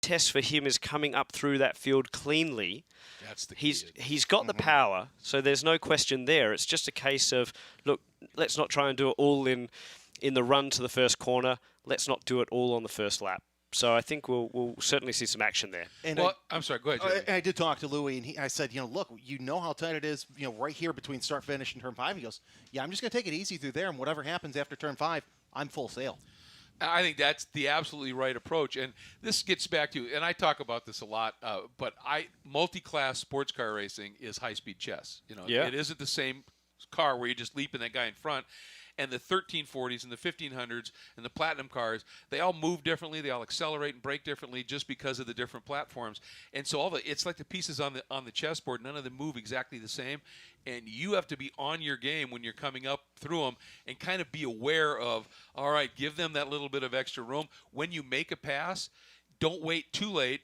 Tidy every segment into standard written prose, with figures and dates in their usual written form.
test for him is coming up through that field cleanly. That's the key. He's got the power, so there's no question there. It's just a case of, look, let's not try and do it all in the run to the first corner. Let's not do it all on the first lap. So I think we'll certainly see some action there. And I'm sorry, go ahead, Jeremy. I did talk to Louis, and I said, look, how tight it is, right here between start-finish and turn 5. He goes, yeah, I'm just going to take it easy through there, and whatever happens after turn 5, I'm full sail. I think that's the absolutely right approach. And this gets back to, and I talk about this a lot, but multi-class sports car racing is high-speed chess. It isn't the same car where you just leap in that guy in front. And the 1340s and the 1500s and the platinum cars, they all move differently. They all accelerate and brake differently just because of the different platforms. And so it's like the pieces on the chessboard. None of them move exactly the same. And you have to be on your game when you're coming up through them and kind of be aware of, all right, give them that little bit of extra room. When you make a pass, don't wait too late.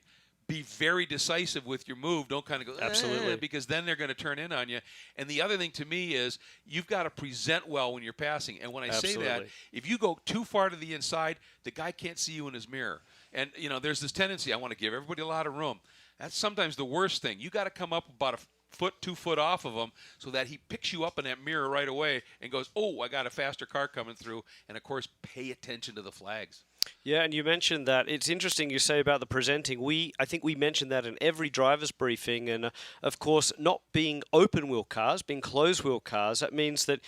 Be very decisive with your move. Don't kind of go, absolutely, because then they're going to turn in on you. And the other thing to me is you've got to present well when you're passing. And when I say that, if you go too far to the inside, the guy can't see you in his mirror. And, there's this tendency, I want to give everybody a lot of room. That's sometimes the worst thing. You got to come up about a foot, 2 foot off of him so that he picks you up in that mirror right away and goes, oh, I got a faster car coming through. And, of course, pay attention to the flags. Yeah, and you mentioned that. It's interesting you say about the presenting. I think we mentioned that in every driver's briefing. And, of course, not being open-wheel cars, being closed-wheel cars, that means that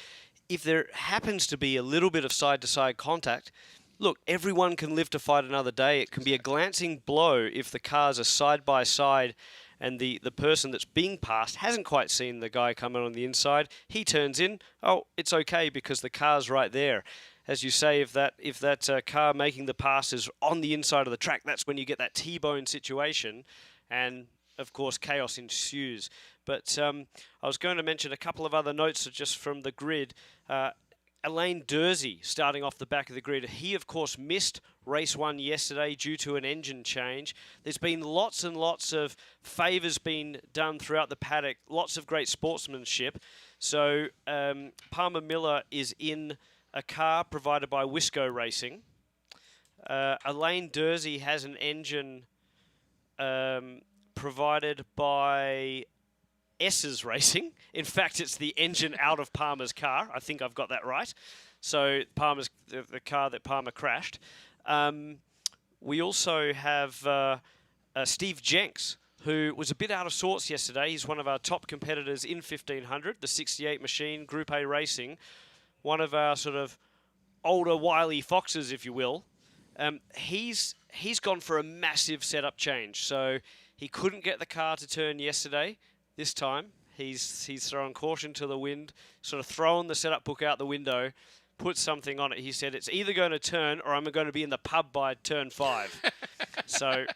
if there happens to be a little bit of side-to-side contact, look, everyone can live to fight another day. It can be a glancing blow if the cars are side-by-side and the person that's being passed hasn't quite seen the guy coming on the inside. He turns in. Oh, it's okay because the car's right there. As you say, if that car making the pass is on the inside of the track, that's when you get that T-bone situation, and of course chaos ensues. But I was going to mention a couple of other notes just from the grid. Alain Dersey starting off the back of the grid. He, of course, missed race 1 yesterday due to an engine change. There's been lots and lots of favours being done throughout the paddock, lots of great sportsmanship. So Palmer Miller is in a car provided by Wisco Racing. Alain Dersey has an engine provided by S's Racing. In fact, it's the engine out of Palmer's car. I think I've got that right. So Palmer's the car that Palmer crashed. We also have Steve Jenks, who was a bit out of sorts yesterday. He's one of our top competitors in 1500, the 68 machine, Group A Racing. One of our sort of older wily foxes, if you will. He's gone for a massive setup change. So he couldn't get the car to turn yesterday. This time he's thrown caution to the wind, sort of thrown the setup book out the window, put something on it. He said, it's either going to turn or I'm going to be in the pub by turn 5. So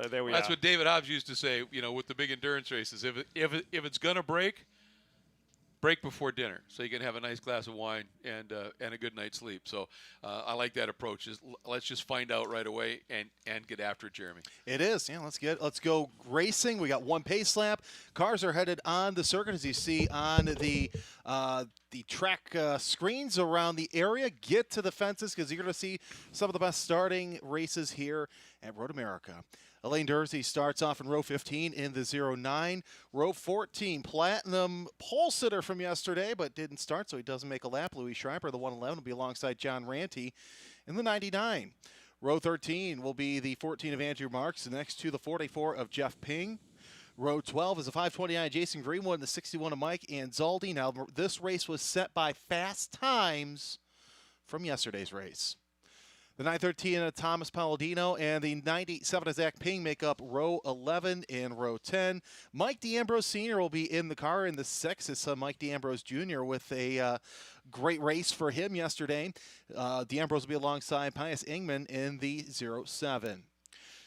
there we are. That's what David Hobbs used to say, with the big endurance races. If it's going to break before dinner, so you can have a nice glass of wine and a good night's sleep. So I like that approach. Let's just find out right away and get after it, Jeremy. It is. Yeah, let's go racing. We got one pace lap. Cars are headed on the circuit, as you see on the track screens around the area. Get to the fences because you're going to see some of the best starting races here at Road America. Alain Dersey starts off in row 15 in the 09. Row 14, platinum pole sitter from yesterday, but didn't start, so he doesn't make a lap. Louis Schreiber, the 111, will be alongside John Ranty in the 99. Row 13 will be the 14 of Andrew Marks, next to the 44 of Jeff Ping. Row 12 is a 529 Jason Greenwood and the 61 of Mike Anzaldi. Now, this race was set by fast times from yesterday's race. The 913 of Thomas Palladino and the 97 of Zach Ping make up row 11 and row 10. Mike D'Ambrose Sr. will be in the car in the 6. His son Mike D'Ambrose Jr. with a great race for him yesterday. D'Ambrose will be alongside Pius Ingman in the 07.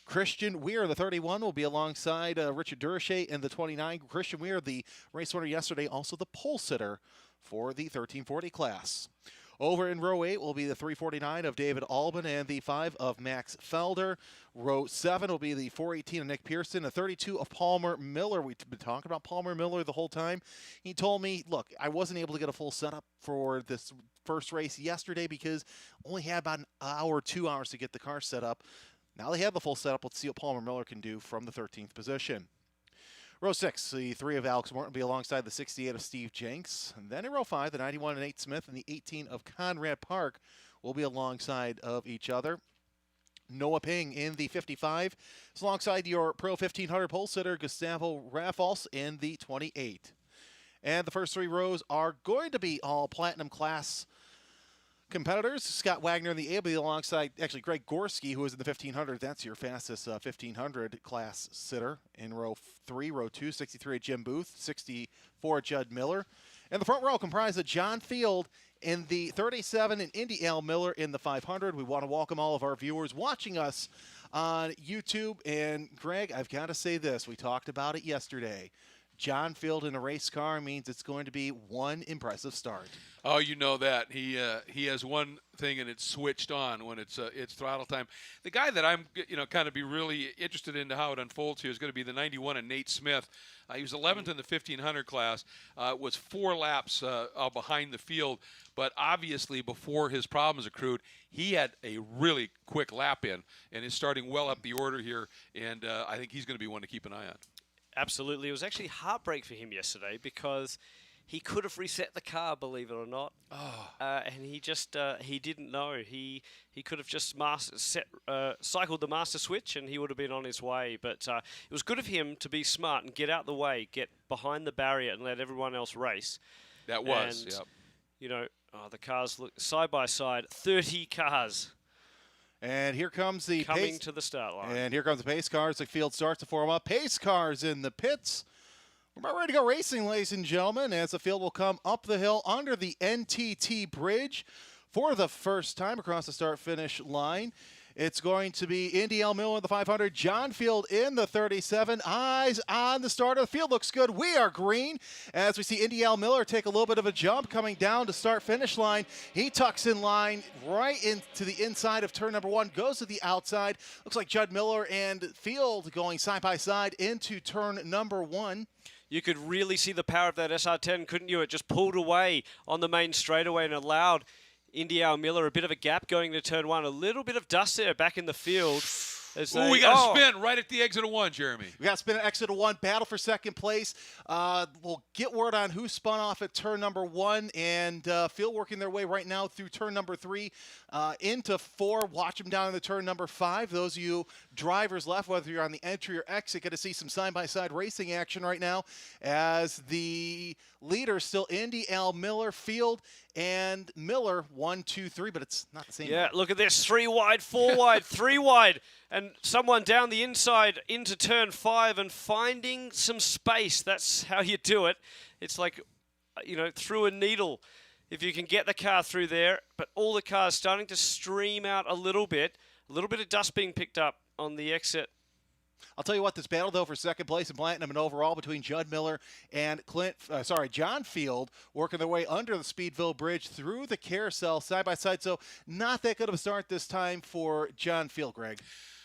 Christian Weir, the 31, will be alongside Richard Durachet in the 29. Christian Weir, the race winner yesterday, also the pole sitter for the 1340 class. Over in row 8 will be the 349 of David Albin and the 5 of Max Felder. Row 7 will be the 418 of Nick Pearson, the 32 of Palmer Miller. We've been talking about Palmer Miller the whole time. He told me, look, I wasn't able to get a full setup for this first race yesterday because only had about an hour, 2 hours to get the car set up. Now they have the full setup. Let's see what Palmer Miller can do from the 13th position. Row 6, the 3 of Alex Morton will be alongside the 68 of Steve Jenks. And then in row 5, the 91 of Nate Smith and the 18 of Conrad Park will be alongside of each other. Noah Ping in the 55 is alongside your Pro 1500 pole sitter Gustavo Raffals in the 28. And the first 3 rows are going to be all Platinum class competitors. Scott Wagner in the A will be alongside, actually, Greg Gorski, who is in the 1500. That's your fastest 1500 class sitter in row 3. Row 2, 63 Jim Booth, 64 Judd Miller. And the front row comprised of John Field in the 37 and Indy Al Miller in the 500. We want to welcome all of our viewers watching us on YouTube. And Greg, I've got to say this. We talked about it yesterday. John Field in a race car means it's going to be one impressive start. Oh, you know that. He has one thing, and it's switched on when it's throttle time. The guy that I'm kind of be really interested into how it unfolds here is going to be the 91 and Nate Smith. He was 11th in the 1500 class, was 4 laps behind the field, but obviously before his problems accrued, he had a really quick lap in and is starting well up the order here, and I think he's going to be one to keep an eye on. Absolutely. It was actually heartbreak for him yesterday because he could have reset the car, believe it or not. And he just he didn't know. He could have just cycled the master switch and he would have been on his way. But it was good of him to be smart and get out the way, get behind the barrier and let everyone else race. That was, and, yep. You know, the cars look side by side, 30 cars. And here comes the coming to the start line. And here comes the pace cars. The field starts to form up. Pace cars in the pits. We're about ready to go racing, ladies and gentlemen, as the field will come up the hill under the NTT bridge for the first time across the start-finish line. It's going to be Indy L. Miller in the 500, John Field in the 37. Eyes on the starter. The field looks good. We are green as we see Indy L. Miller take a little bit of a jump coming down to start-finish line. He tucks in line right into the inside of turn number 1, goes to the outside. Looks like Judd Miller and Field going side by side into turn number 1. You could really see the power of that SR10, couldn't you? It just pulled away on the main straightaway and allowed Indy Al Miller a bit of a gap going to turn 1. A little bit of dust there back in the field. We got a spin right at the exit of 1, Jeremy. We got a spin at exit of 1. Battle for second place. We'll get word on who spun off at turn number 1. And Field working their way right now through turn number 3 into 4. Watch them down in the turn number 5. Those of you drivers left, whether you're on the entry or exit, get to see some side-by-side racing action right now as the leader still Indy Al Miller, Field, and Miller 1, 2, 3, but it's not the same. Yeah, look at this. 3 wide, 4 wide, 3 wide. And someone down the inside into turn 5 and finding some space. That's how you do it. It's like, through a needle. If you can get the car through there, but all the cars starting to stream out a little bit of dust being picked up on the exit. I'll tell you what, this battle, though, for second place in Platinum and overall between Judd Miller and John Field, working their way under the Speedville Bridge through the carousel side by side. So not that good of a start this time for John Field, Greg.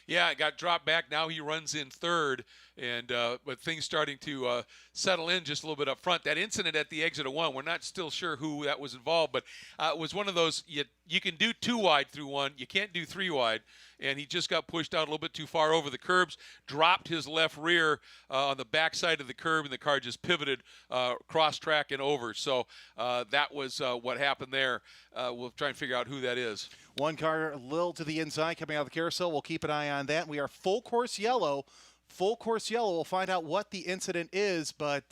Yeah, it got dropped back. Now he runs in third, and but things starting to settle in just a little bit up front. That incident at the exit of 1, we're not still sure who that was involved, but it was one of those, you can do 2 wide through 1, you can't do 3 wide, and he just got pushed out a little bit too far over the curbs, dropped his left rear on the back side of the curb, and the car just pivoted cross-track and over. So that was what happened there. We'll try and figure out who that is. One car a little to the inside coming out of the carousel. We'll keep an eye on that. We are full course yellow. Full course yellow. We'll find out what the incident is, but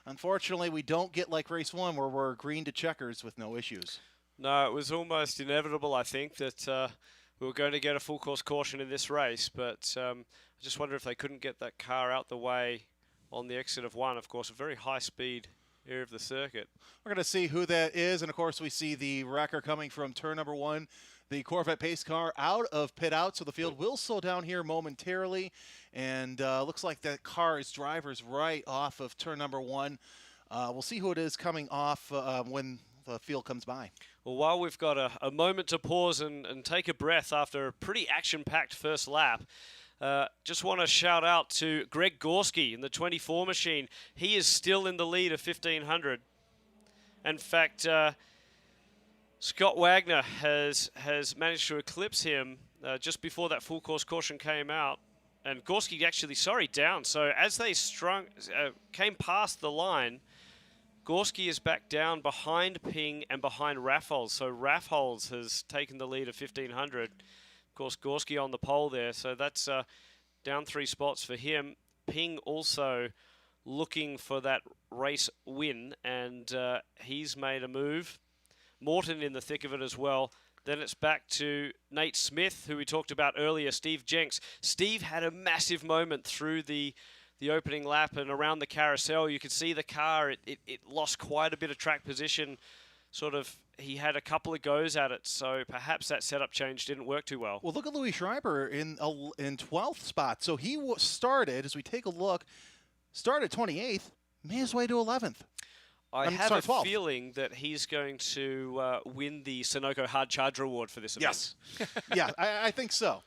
unfortunately we don't get like race 1 where we're green to checkers with no issues. No, it was almost inevitable, I think, that we were going to get a full course caution in this race, but I just wonder if they couldn't get that car out the way on the exit of 1. Of course, a very high speed area of the circuit. We're going to see who that is, and of course we see the wrecker coming from turn number 1, the Corvette pace car out of pit out, so the field will slow down here momentarily, and looks like that car is driver's right off of turn number 1. We'll see who it is coming off when the field comes by. Well, while we've got a moment to pause and take a breath after a pretty action-packed first lap, just want to shout out to Greg Gorski in the 24 machine. He is still in the lead of 1,500. In fact, Scott Wagner has managed to eclipse him just before that full course caution came out. And Gorski actually, down. So as they came past the line, Gorski is back down behind Ping and behind Raffles. So Raffles has taken the lead of 1,500. Of course, Gorski on the pole there. So that's down 3 spots for him. Ping also looking for that race win, and he's made a move. Morton in the thick of it as well. Then it's back to Nate Smith, who we talked about earlier, Steve Jenks. Steve had a massive moment through the opening lap and around the carousel. You could see the car, it lost quite a bit of track position. He had a couple of goes at it, so perhaps that setup change didn't work too well. Well, look at Louis Schreiber in 12th spot. So he started, as we take a look, started 28th, made his way to 11th. I have a feeling that he's going to win the Sunoco Hard Charge Award for this event. Yes. Yeah, I think so.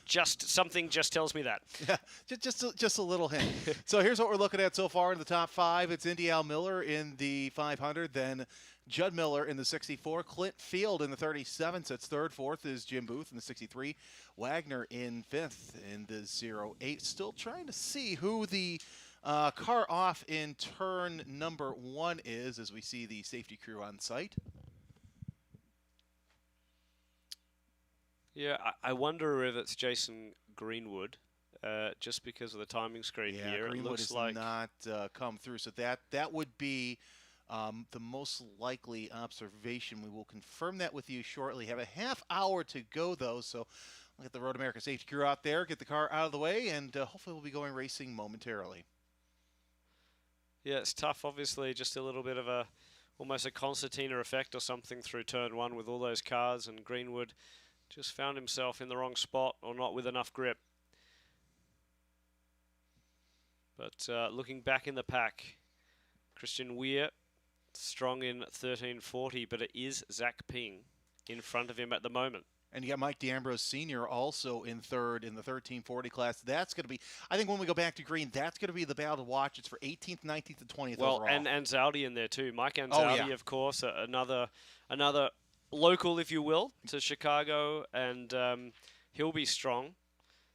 Something just tells me that. Yeah, just a little hint. So here's what we're looking at so far in the top 5. It's Indy Al Miller in the 500, then Judd Miller in the 64, Clint Field in the 37 sits third. Fourth is Jim Booth in the 63, Wagner in 5th in the 08. Still trying to see who the car off in turn number 1 is, as we see the safety crew on site. Yeah, I wonder if it's Jason Greenwood, just because of the timing screen here. Greenwood it looks has like not come through, so that would be the most likely observation. We will confirm that with you shortly. Have a half hour to go, though, so we'll get the Road America safety crew out there, get the car out of the way, and hopefully we'll be going racing momentarily. Yeah, it's tough, obviously, just a little bit of almost a concertina effect or something through turn 1 with all those cars, and Greenwood just found himself in the wrong spot or not with enough grip. But looking back in the pack, Christian Weir strong in 1340, but it is Zach Ping in front of him at the moment. And you got Mike D'Ambrose Sr. also in third in the 1340 class. That's going to be, I think when we go back to green, that's going to be the battle to watch. It's for 18th, 19th, and 20th overall. Well, and Anzaldi in there too. Mike Anzaldi, of course, another local, if you will, to Chicago, and he'll be strong.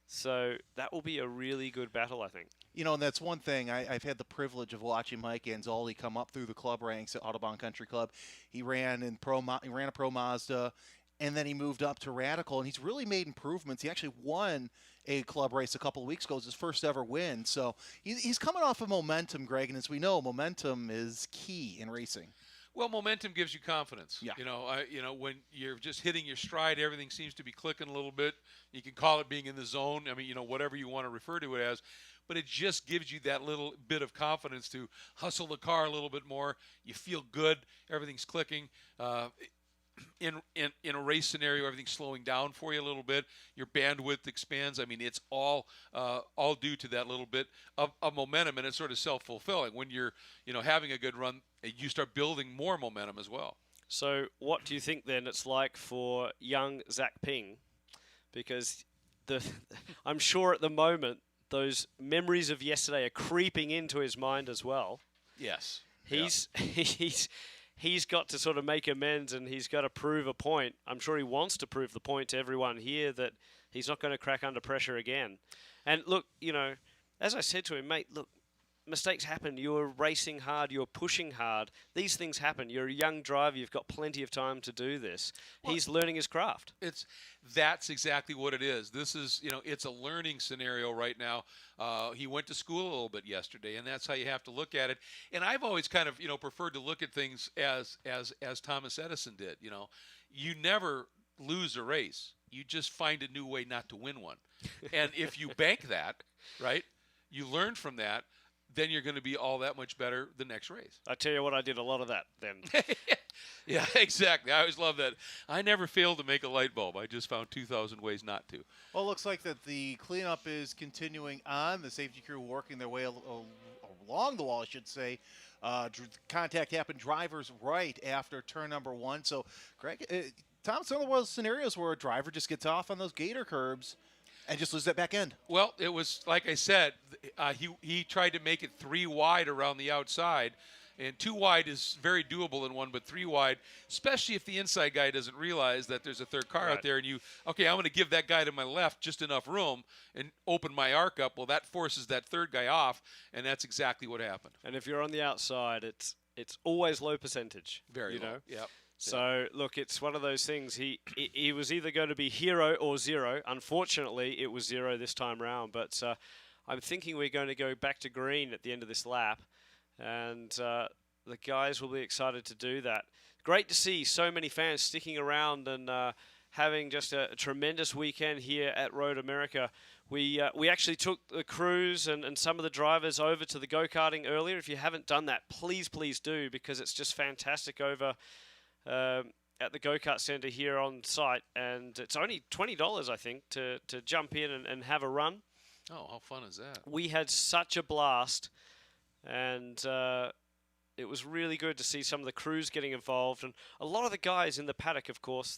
So that will be a really good battle, I think. You know, and that's one thing. I've had the privilege of watching Mike Anzaldi come up through the club ranks at Autobahn Country Club. He ran a Pro Mazda, and then he moved up to Radical, and he's really made improvements. He actually won a club race a couple of weeks ago. It was his first ever win. So he's coming off of momentum, Greg, and as we know, momentum is key in racing. Well, momentum gives you confidence. Yeah. You know, when you're just hitting your stride, everything seems to be clicking a little bit. You can call it being in the zone. I mean, whatever you want to refer to it as. But it just gives you that little bit of confidence to hustle the car a little bit more. You feel good. Everything's clicking. In a race scenario, everything's slowing down for you a little bit. Your bandwidth expands. I mean, it's all due to that little bit of momentum, and it's sort of self-fulfilling. When you're having a good run, you start building more momentum as well. So what do you think then it's like for young Zach Ping? Because I'm sure at the moment those memories of yesterday are creeping into his mind as well. Yes. He's got to sort of make amends, and he's got to prove a point. I'm sure he wants to prove the point to everyone here that he's not going to crack under pressure again. And look, as I said to him, mate, look, mistakes happen. You're racing hard. You're pushing hard. These things happen. You're a young driver. You've got plenty of time to do this. Well, he's learning his craft. That's exactly what it is. This is, it's a learning scenario right now. He went to school a little bit yesterday, and that's how you have to look at it. And I've always kind of, preferred to look at things as Thomas Edison did. You never lose a race. You just find a new way not to win one. And if you bank that, right, you learn from that, then you're going to be all that much better the next race. I tell you what, I did a lot of that then. Yeah, exactly. I always love that. I never failed to make a light bulb. I just found 2,000 ways not to. Well, it looks like that the cleanup is continuing on. The safety crew working their way along the wall, I should say. Contact happened driver's right after turn number 1. So, Greg, Tom's one of those scenarios where a driver just gets off on those gator curbs and just lose that back end. Well, it was, like I said, he tried to make it 3 wide around the outside, And 2 wide is very doable in one, but 3 wide, especially if the inside guy doesn't realize that there's a third car out there, and I'm going to give that guy to my left just enough room and open my arc up. Well, that forces that third guy off, and that's exactly what happened. And if you're on the outside, it's always low percentage. Very low. Yep. So, look, it's one of those things. He was either going to be hero or zero. Unfortunately, it was zero this time round. But I'm thinking we're going to go back to green at the end of this lap. And the guys will be excited to do that. Great to see so many fans sticking around and having just a tremendous weekend here at Road America. We actually took the crews and some of the drivers over to the go-karting earlier. If you haven't done that, please do, because it's just fantastic over at the go-kart center here on site, and it's only $20, I think, to jump in and have a run. Oh, how fun is that? We had such a blast, and it was really good to see some of the crews getting involved, and a lot of the guys in the paddock, of course,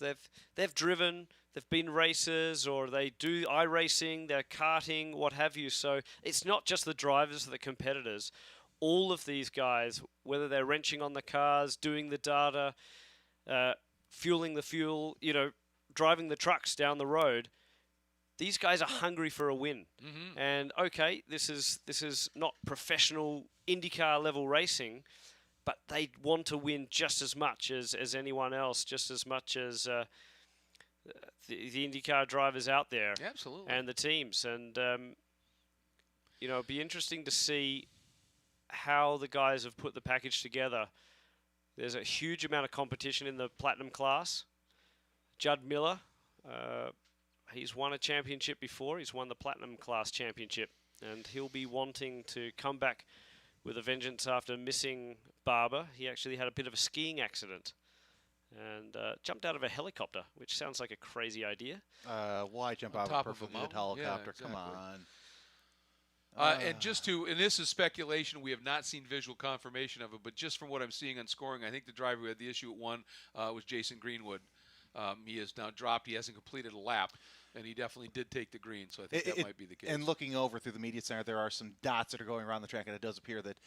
they've driven, they've been racers, or they do iRacing, they're karting, what have you. So it's not just the drivers or the competitors. All of these guys, whether they're wrenching on the cars, doing the data, fueling the fuel, driving the trucks down the road, these guys are hungry for a win. Mm-hmm. And okay, this is not professional IndyCar level racing, but they want to win just as much as anyone else, just as much as the IndyCar drivers out there. Absolutely. And the teams. And it'd be interesting to see how the guys have put the package together. There's a huge amount of competition in the Platinum class. Judd Miller, he's won a championship before. He's won the Platinum class championship, and he'll be wanting to come back with a vengeance after missing Barber. He actually had a bit of a skiing accident and jumped out of a helicopter, which sounds like a crazy idea. Why jump out of a perfectly lit helicopter? Yeah, exactly. Come on. And this is speculation. We have not seen visual confirmation of it, but just from what I'm seeing on scoring, I think the driver who had the issue at 1 was Jason Greenwood. He has now dropped. He hasn't completed a lap, and he definitely did take the green, so I think that might be the case. And looking over through the media center, there are some dots that are going around the track, and it does appear that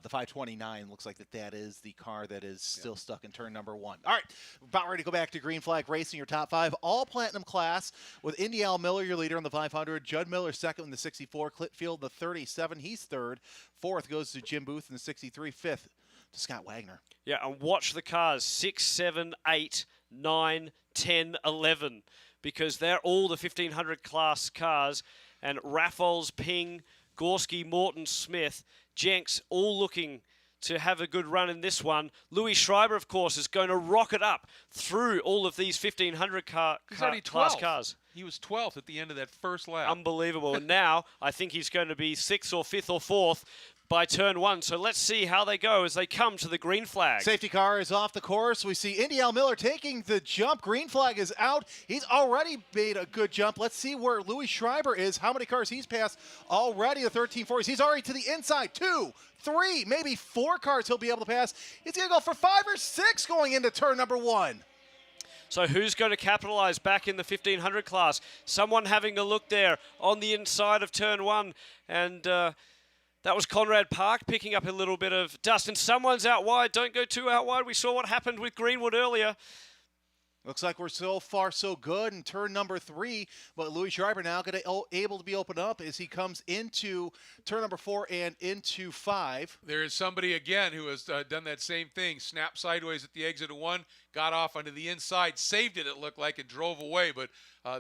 the 529 looks like that is the car that is still stuck in turn number 1. All right, about ready to go back to Green Flag Racing, your top 5. All Platinum class with Indy Al Miller, your leader in the 500. Judd Miller second in the 64. Clitfield the 37. He's third. Fourth goes to Jim Booth in the 63. Fifth to Scott Wagner. Yeah, and watch the cars 6, 7, 8, 9, 10, 11, because they're all the 1500 class cars, and Raffles, Ping, Gorski, Morton, Smith, Jenks, all looking to have a good run in this one. Louis Schreiber, of course, is going to rocket up through all of these 1500 class cars. He was 12th at the end of that first lap. Unbelievable. And now I think he's going to be 6th or 5th or 4th by turn 1. So let's see how they go as they come to the green flag. Safety car is off the course. We see Indy Al Miller taking the jump. Green flag is out. He's already made a good jump. Let's see where Louis Schreiber is, how many cars he's passed already, the 1340s. He's already to the inside. 2, 3, maybe 4 cars he'll be able to pass. He's going to go for 5 or 6 going into turn number 1. So who's going to capitalize back in the 1500 class? Someone having a look there on the inside of turn 1, and that was Conrad Park picking up a little bit of dust, and someone's out wide. Don't go too out wide. We saw what happened with Greenwood earlier. Looks like we're so far so good in turn number 3, but Louis Schreiber now able to be opened up as he comes into turn number 4 and into 5. There is somebody again who has done that same thing. Snapped sideways at the exit of 1, got off onto the inside, saved it looked like, and drove away, but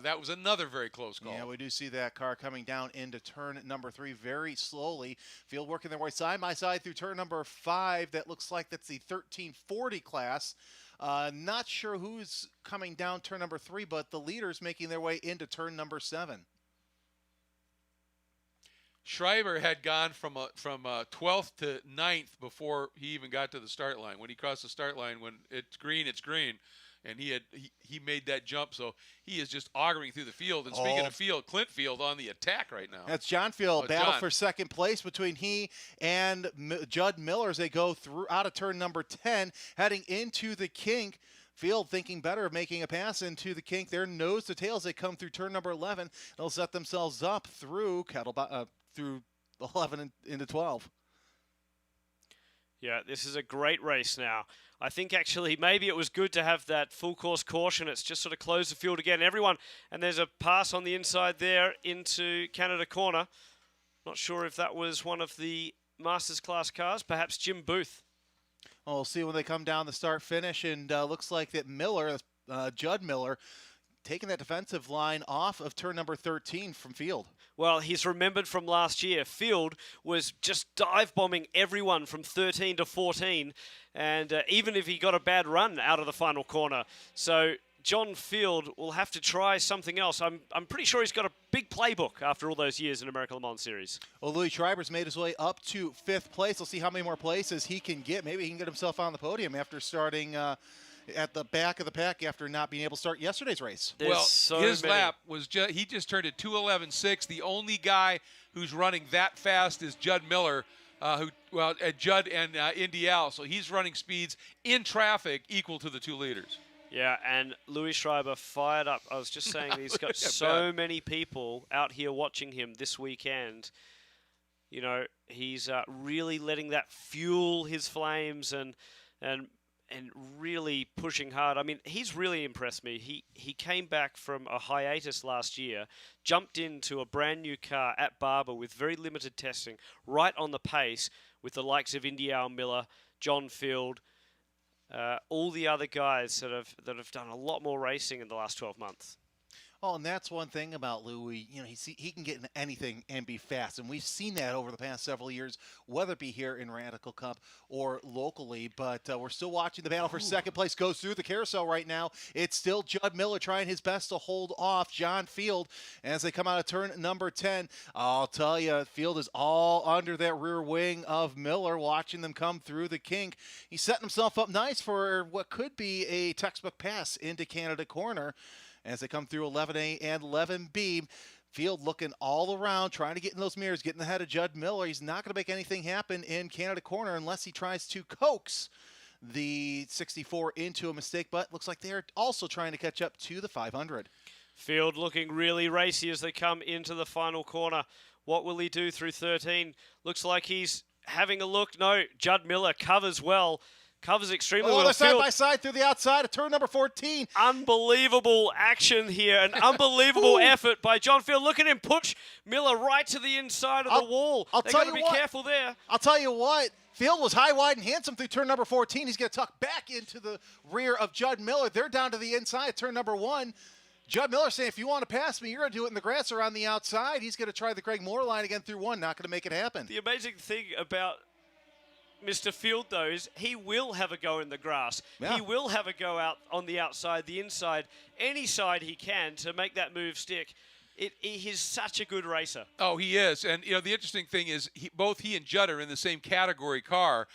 that was another very close call. Yeah, we do see that car coming down into turn number 3 very slowly. Field working their way side by side through turn number 5. That looks like that's the 1340 class. Not sure who's coming down turn number 3, but the leaders making their way into turn number 7. Schreiber had gone from 12th to 9th before he even got to the start line. When he crossed the start line, when it's green, and he made that jump. So he is just auguring through the field. And speaking of field, Clint Field on the attack right now. That's John Field. Battle for second place between he and Judd Miller as they go through out of turn number 10, heading into the kink. Field thinking better of making a pass into the kink. They're nose to tail as they come through turn number 11. They'll set themselves up through through 11 into 12. Yeah, this is a great race now. I think actually maybe it was good to have that full course caution. It's just sort of closed the field again. Everyone, and there's a pass on the inside there into Canada Corner. Not sure if that was one of the Masters class cars, perhaps Jim Booth. Well, we'll see when they come down the start finish, and looks like that Miller, Judd Miller, taking that defensive line off of turn number 13 from Field. Well, he's remembered from last year. Field was just dive-bombing everyone from 13 to 14, and even if he got a bad run out of the final corner. So John Field will have to try something else. I'm pretty sure he's got a big playbook after all those years in American Le Mans Series. Well, Louis Schreiber's made his way up to 5th place. We'll see how many more places he can get. Maybe he can get himself on the podium after starting at the back of the pack after not being able to start yesterday's race. His lap was he just turned it 2:11.6. The only guy who's running that fast is Judd Miller, Judd and Indial. So he's running speeds in traffic equal to the 2 leaders. Yeah, and Louis Schreiber fired up. I was just saying he's got so many people out here watching him this weekend. You know, he's really letting that fuel his flames and really pushing hard. I mean, he's really impressed me. He came back from a hiatus last year, jumped into a brand new car at Barber with very limited testing, right on the pace with the likes of Indial Miller, John Field, all the other guys that have done a lot more racing in the last 12 months. Oh, and that's one thing about Louis. You know, he can get into anything and be fast, and we've seen that over the past several years, whether it be here in Radical Cup or locally. But we're still watching the battle for second place goes through the carousel right now. It's still Judd Miller trying his best to hold off John Field as they come out of turn number 10. I'll tell you, Field is all under that rear wing of Miller, watching them come through the kink. He's setting himself up nice for what could be a textbook pass into Canada Corner. As they come through 11A and 11B, Field looking all around, trying to get in those mirrors, getting ahead of Judd Miller. He's not going to make anything happen in Canada Corner unless he tries to coax the 64 into a mistake, but looks like they're also trying to catch up to the 500. Field looking really racy as they come into the final corner. What will he do through 13? Looks like he's having a look. No, Judd Miller covers well. Covers extremely well. They're side by side through the outside of turn number 14. Unbelievable action here. An unbelievable effort by John Field. Look at him push Miller right to the inside of the wall. They've got to be careful there. I'll tell you what. Field was high, wide, and handsome through turn number 14. He's going to tuck back into the rear of Judd Miller. They're down to the inside of turn number 1. Judd Miller saying, if you want to pass me, you're going to do it in the grass or on the outside. He's going to try the Craig Moore line again through 1. Not going to make it happen. The amazing thing about Mr. Field, though, is he will have a go in the grass. Yeah. He will have a go out on the outside, the inside, any side he can to make that move stick. He's such a good racer. Oh, he is. And, you know, the interesting thing is both he and Judd are in the same category car.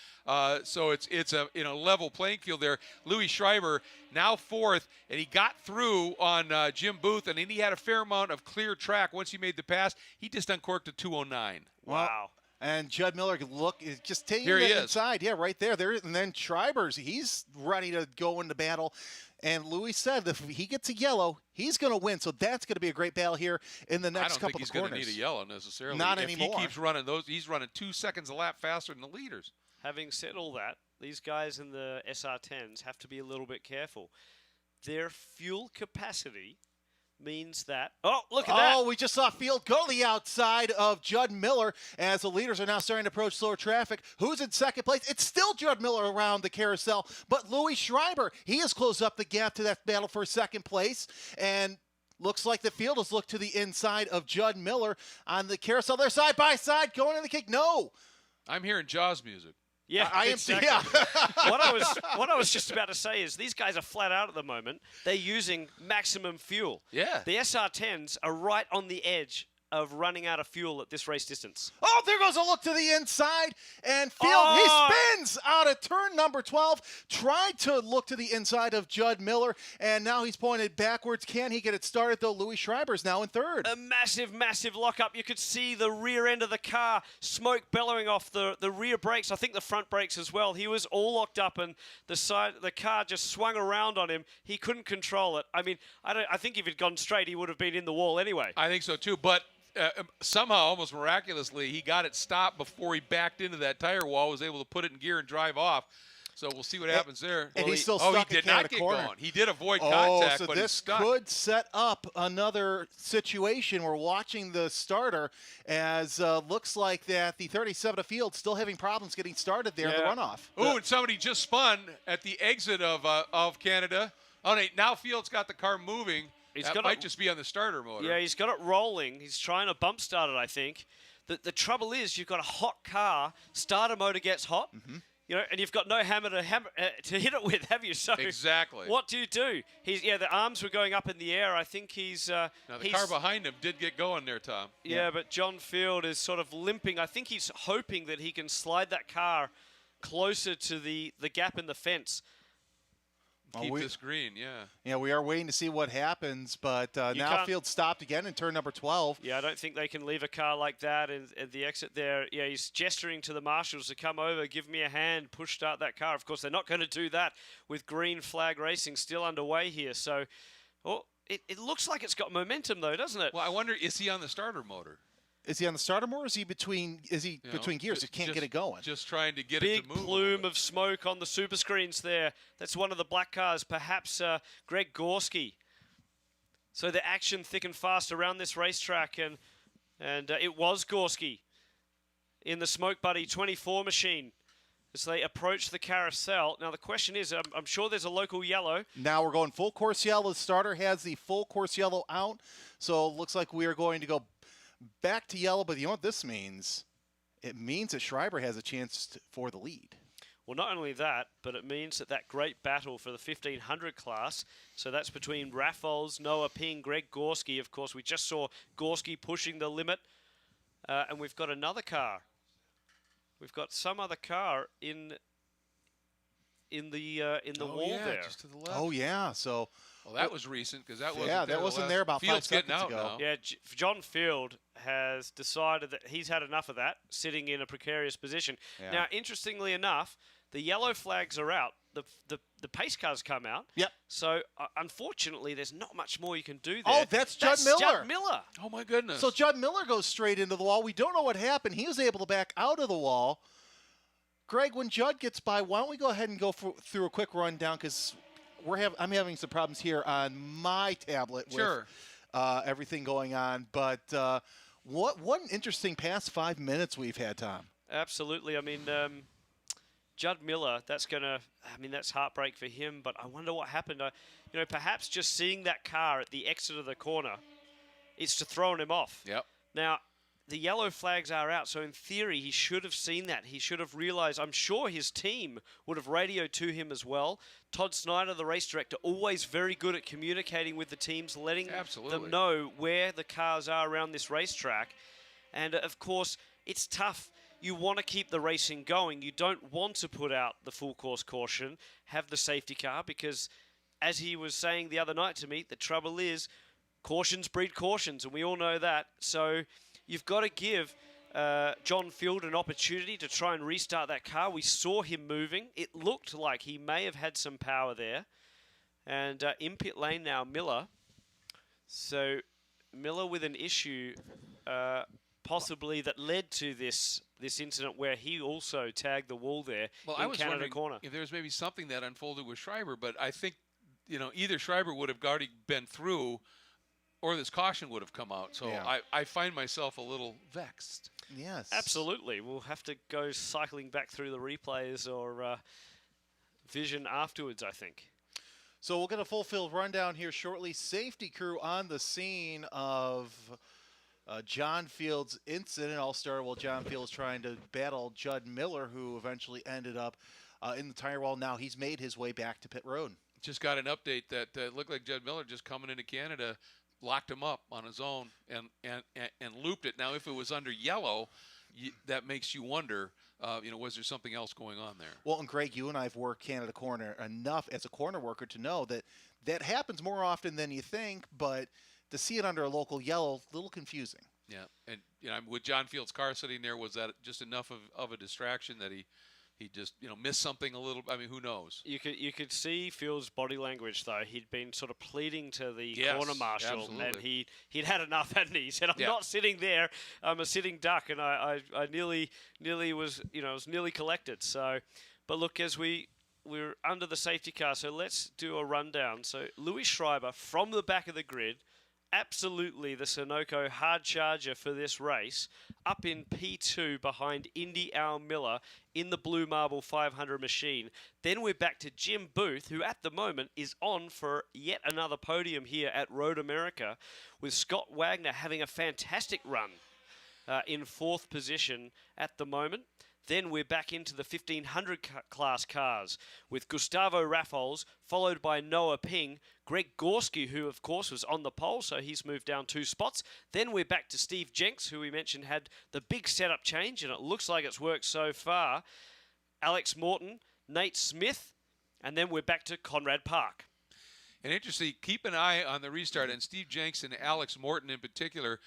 So it's a level playing field there. Louis Schreiber now 4th, and he got through on Jim Booth, and then he had a fair amount of clear track once he made the pass. He just uncorked a 209. Wow. And Judd Miller, look, is just taking it inside. Yeah, right there. And then Schreiber's, he's ready to go into battle. And Louis said if he gets a yellow, he's going to win. So that's going to be a great battle here in the next couple of corners. I don't think he's going to need a yellow necessarily. Not anymore. If he keeps running those, he's running 2 seconds a lap faster than the leaders. Having said all that, these guys in the SR10s have to be a little bit careful. Their fuel capacity means that, look at that. Oh, we just saw Field go to the outside of Judd Miller as the leaders are now starting to approach slower traffic. Who's in second place? It's still Judd Miller around the carousel, but Louis Schreiber, he has closed up the gap to that battle for second place, and looks like the Field has looked to the inside of Judd Miller on the carousel. They're side by side going in the kick. No. I'm hearing Jaws music. Yeah, I am. Exactly. Yeah. What I was just about to say is these guys are flat out at the moment. They're using maximum fuel. Yeah. The SR10s are right on the edge of running out of fuel at this race distance. Oh, there goes a look to the inside, and Field, he spins out of turn number 12, tried to look to the inside of Judd Miller, and now he's pointed backwards. Can he get it started, though? Louis Schreiber's now in third. A massive, massive lockup. You could see the rear end of the car, smoke bellowing off the rear brakes, I think the front brakes as well. He was all locked up, and the car just swung around on him. He couldn't control it. I mean, I think if he'd gone straight, he would have been in the wall anyway. I think so, too, but somehow, almost miraculously, he got it stopped before he backed into that tire wall, was able to put it in gear and drive off. So we'll see what happens there. And he's still stuck stuck he did in Canada not get corner. going. He did avoid contact, so but this he's stuck. could set up another situation. We're watching the starter as looks like that the 37 of field still having problems getting started there in the runoff. Ooh, and somebody just spun at the exit of Canada. Oh, now Field's got the car moving. That might just be on the starter motor. Yeah, he's got it rolling. He's trying to bump start it, I think. The trouble is you've got a hot car. Starter motor gets hot. Mm-hmm. You know, and you've got no hammer to hit it with, have you? So exactly. What do you do? The arms were going up in the air. I think he's. Now the car behind him did get going there, Tom. Yeah, but John Field is sort of limping. I think he's hoping that he can slide that car closer to the gap in the fence. Keep this green, Yeah, we are waiting to see what happens, but now Field stopped again in turn number 12. Yeah, I don't think they can leave a car like that at the exit there. Yeah, he's gesturing to the marshals to come over, give me a hand, push start that car. Of course, they're not going to do that with green flag racing still underway here. So, it looks like it's got momentum, though, doesn't it? Well, I wonder, is he on the starter motor? Is he on the starter motor? Or is he between gears? He can't get it going. Just trying to get it to move. Big plume of smoke on the super screens there. That's one of the black cars, perhaps Greg Gorski. So the action thick and fast around this racetrack, and it was Gorski in the Smoke Buddy 24 machine as they approach the carousel. Now the question is, I'm sure there's a local yellow. Now we're going full course yellow. The starter has the full course yellow out, so it looks like we are going to go back to yellow, but you know what this means? It means that Schreiber has a chance for the lead. Well, not only that, but it means that great battle for the 1500 class, so that's between Raffles, Noah Ping, Greg Gorski. Of course, we just saw Gorski pushing the limit, and we've got another car. We've got some other car in the wall there. Just to the left. Oh yeah, so. Well, that was recent because that wasn't there about Field's 5 seconds getting out ago. now. Yeah, John Field has decided that he's had enough of that, sitting in a precarious position. Yeah. Now, interestingly enough, the yellow flags are out. The pace cars come out. Yep. So, unfortunately, there's not much more you can do there. Oh, that's Judd Miller. Judd Miller. Oh, my goodness. So Judd Miller goes straight into the wall. We don't know what happened. He was able to back out of the wall. Greg, when Judd gets by, why don't we go ahead and go through a quick rundown, because I'm having some problems here on my tablet with everything going on. But what an interesting past 5 minutes we've had, Tom. Absolutely. I mean, Judd Miller, that's heartbreak for him. But I wonder what happened. Perhaps just seeing that car at the exit of the corner, it's to throwing him off. Yep. Now, the yellow flags are out, so in theory, he should have seen that. He should have realized. I'm sure his team would have radioed to him as well. Todd Snyder, the race director, always very good at communicating with the teams, letting them know where the cars are around this racetrack. And, of course, it's tough. You want to keep the racing going. You don't want to put out the full course caution, have the safety car, because, as he was saying the other night to me, the trouble is cautions breed cautions, and we all know that. So you've got to give John Field an opportunity to try and restart that car. We saw him moving. It looked like he may have had some power there. And in pit lane now, Miller. So Miller with an issue possibly that led to this incident where he also tagged the wall there in Canada corner. If there's maybe something that unfolded with Schreiber, but I think, either Schreiber would have already been through or this caution would have come out. So yeah. I find myself a little vexed. Yes. Absolutely. We'll have to go cycling back through the replays or vision afterwards, I think. So we'll get a full field rundown here shortly. Safety crew on the scene of John Field's incident. All started while John Field is trying to battle Judd Miller, who eventually ended up in the tire wall. Now he's made his way back to pit road. Just got an update that looked like Judd Miller just coming into Canada locked him up on his own and looped it. Now, if it was under yellow, that makes you wonder, was there something else going on there? Well, and Greg, you and I have worked Canada corner enough as a corner worker to know that happens more often than you think, but to see it under a local yellow, a little confusing. Yeah, and with John Field's car sitting there, was that just enough of a distraction that he he just missed something a little. I mean, who knows? You could see Phil's body language though. He'd been sort of pleading to the corner marshal, absolutely. and he'd had enough, hadn't he? He said, "I'm not sitting there. I'm a sitting duck," and I nearly was was nearly collected. So, but look, as we're under the safety car, so let's do a rundown. So Louis Schreiber from the back of the grid. Absolutely the Sunoco hard charger for this race, up in P2 behind Indy Al Miller in the Blue Marble 500 machine. Then we're back to Jim Booth, who at the moment is on for yet another podium here at Road America, with Scott Wagner having a fantastic run in 4th position at the moment. Then we're back into the 1500 class cars with Gustavo Raffles, followed by Noah Ping, Greg Gorski, who of course was on the pole, so he's moved down 2 spots. Then we're back to Steve Jenks, who we mentioned had the big setup change, and it looks like it's worked so far. Alex Morton, Nate Smith, and then we're back to Conrad Park. And interesting, keep an eye on the restart, and Steve Jenks and Alex Morton in particular,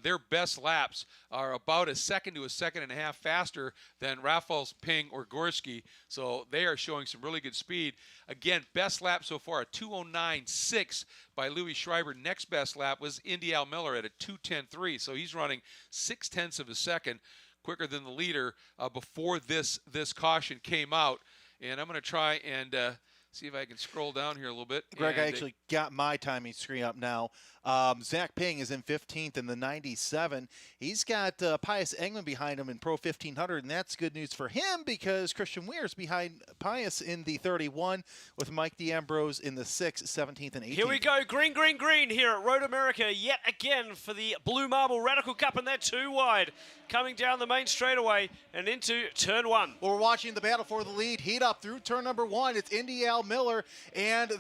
their best laps are about a second to a second and a half faster than Raffles, Ping, or Gorski, so they are showing some really good speed. Again, best lap so far, a 2:09.6 by Louis Schreiber. Next best lap was Indy Al Miller at a 2:10.3, so he's running 0.6 of a second quicker than the leader before this caution came out. And I'm going to try and see if I can scroll down here a little bit. Greg, I actually got my timing screen up now. Zach Ping is in 15th in the 97. He's got Pius Engman behind him in Pro 1500, and that's good news for him because Christian Weir is behind Pius in the 31 with Mike D'Ambrose in the 6th, 17th, and 18th. Here we go. Green, green, green here at Road America yet again for the Blue Marble Radical Cup, and they're 2 wide. Coming down the main straightaway and into turn 1. We're watching the battle for the lead heat up through turn number 1. It's Indy Al Miller and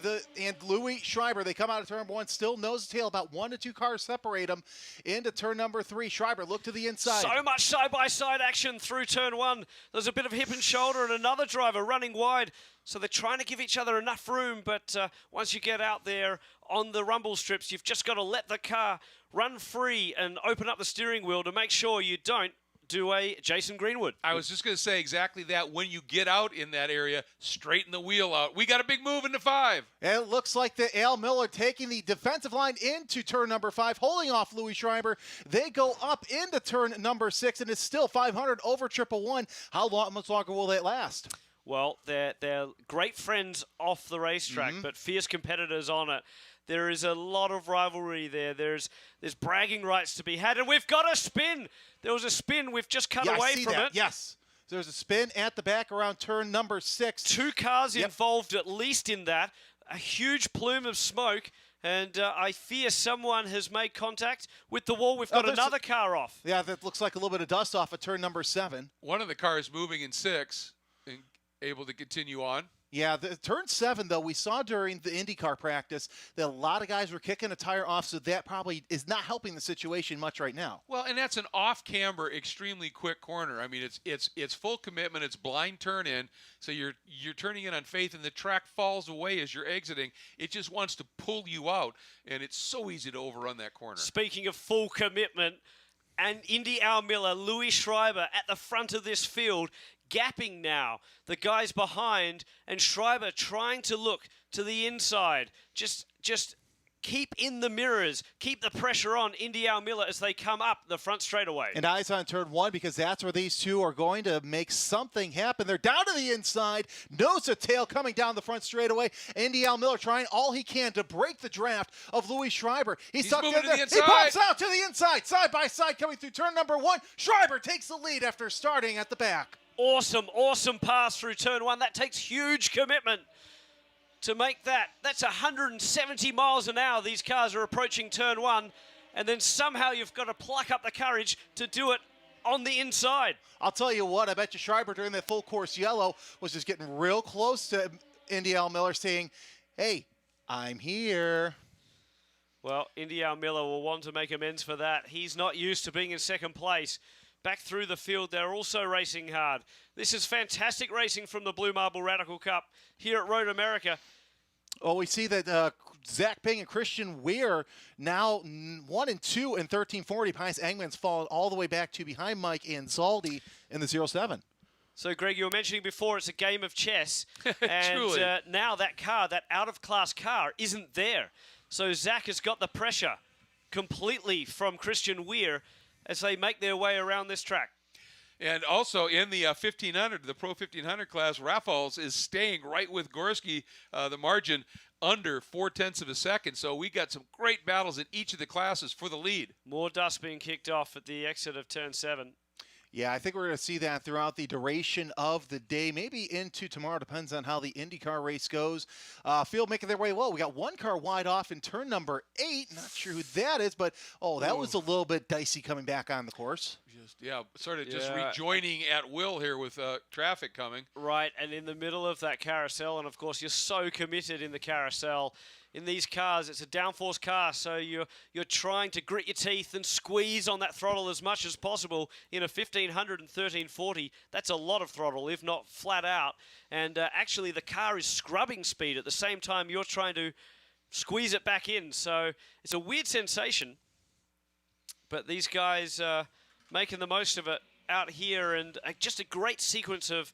Louis Schreiber. They come out of turn number 1, still nose to tail. About 1 to 2 cars separate them into turn number 3. Schreiber, look to the inside. So much side-by-side action through turn 1. There's a bit of hip and shoulder and another driver running wide. So they're trying to give each other enough room, but once you get out there on the rumble strips, you've just got to let the car run free and open up the steering wheel to make sure you don't do a Jason Greenwood. I was just going to say exactly that. When you get out in that area, straighten the wheel out. We got a big move into 5. And it looks like the Al Miller taking the defensive line into turn number 5, holding off Louis Schreiber. They go up into turn number 6, and it's still 500 over 111. How much longer will that last? Well, they're great friends off the racetrack, but fierce competitors on it. There is a lot of rivalry there. There's bragging rights to be had, and we've got a spin. There was a spin. We've just cut away from it. Yes. There's a spin at the back around turn number 6. 2 cars involved at least in that. A huge plume of smoke, and I fear someone has made contact with the wall. We've got another car off. Yeah, that looks like a little bit of dust off at turn number 7. One of the cars moving in 6 and able to continue on. Yeah, turn 7, though, we saw during the IndyCar practice that a lot of guys were kicking a tire off, so that probably is not helping the situation much right now. Well, and that's an off-camber, extremely quick corner. I mean, it's full commitment. It's blind turn in, so you're turning in on faith, and the track falls away as you're exiting. It just wants to pull you out, and it's so easy to overrun that corner. Speaking of full commitment, and Indy Al Miller, Louis Schreiber at the front of this field, gapping now the guys behind, and Schreiber trying to look to the inside. Just keep in the mirrors, keep the pressure on Indy Al Miller as they come up the front straightaway. And eyes on turn 1 because that's where these two are going to make something happen. They're down to the inside, nose to tail coming down the front straightaway. Indy Al Miller trying all he can to break the draft of Louis Schreiber. He's tucked in there. He pops out to the inside, side by side coming through turn number 1. Schreiber takes the lead after starting at the back. Awesome pass through turn 1. That takes huge commitment to make that. That's 170 miles an hour. These cars are approaching turn 1, and then somehow you've got to pluck up the courage to do it on the inside. I'll tell you what, I bet you Schreiber during that full course yellow was just getting real close to Indy Al Miller saying, hey, I'm here. Well, Indy Al Miller will want to make amends for that. He's not used to being in second place. Back through the field, they're also racing hard. This is fantastic racing from the Blue Marble Radical Cup here at Road America. Well, we see that Zach Ping and Christian Weir now 1 and 2 in 1340. Pius Engman's fallen all the way back to behind Mike and Zaldi in the 07. So, Greg, you were mentioning before it's a game of chess. And now that car, that out-of-class car, isn't there. So Zach has got the pressure completely from Christian Weir as they make their way around this track. And also in the 1500, the Pro 1500 class, Raffles is staying right with Gorski, the margin under 0.4 of a second. So we got some great battles in each of the classes for the lead. More dust being kicked off at the exit of turn 7. Yeah, I think we're going to see that throughout the duration of the day, maybe into tomorrow. Depends on how the IndyCar race goes. Field making their way well. We got one car wide off in turn number 8. Not sure who that is, but, that was a little bit dicey coming back on the course. Just rejoining at will here with traffic coming. Right, and in the middle of that carousel, and, of course, you're so committed in the carousel. In these cars, it's a downforce car, so you're trying to grit your teeth and squeeze on that throttle as much as possible. In a 1500 and 1340, that's a lot of throttle, if not flat out. And actually, the car is scrubbing speed at the same time you're trying to squeeze it back in. So it's a weird sensation, but these guys making the most of it out here, and just a great sequence of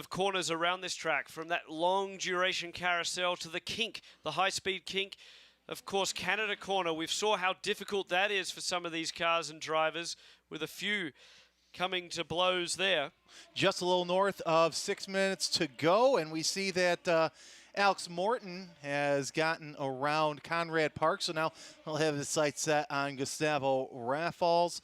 corners around this track, from that long duration carousel to the kink, the high-speed kink. Of course, Canada corner, we've saw how difficult that is for some of these cars and drivers, with a few coming to blows there. Just a little north of 6 minutes to go, and we see that Alex Morton has gotten around Conrad Park, so now he'll have his sights set on Gustavo Raffles.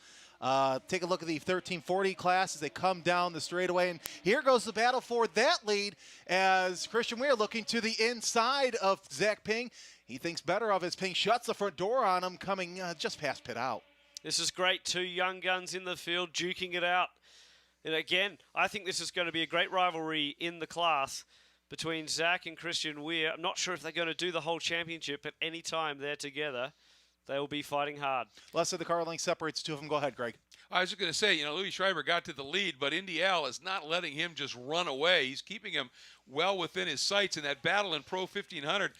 Take a look at the 1340 class as they come down the straightaway. And here goes the battle for that lead as Christian Weir looking to the inside of Zach Ping. He thinks better of his Ping, shuts the front door on him, coming just past pit out. This is great. Two young guns in the field, duking it out. And again, I think this is going to be a great rivalry in the class between Zach and Christian Weir. I'm not sure if they're going to do the whole championship, but any time they're together, they will be fighting hard. Less of the car length separates two of them. Go ahead, Greg. I was just going to say, Louis Schreiber got to the lead, but Indy Al is not letting him just run away. He's keeping him well within his sights, and that battle in Pro 1500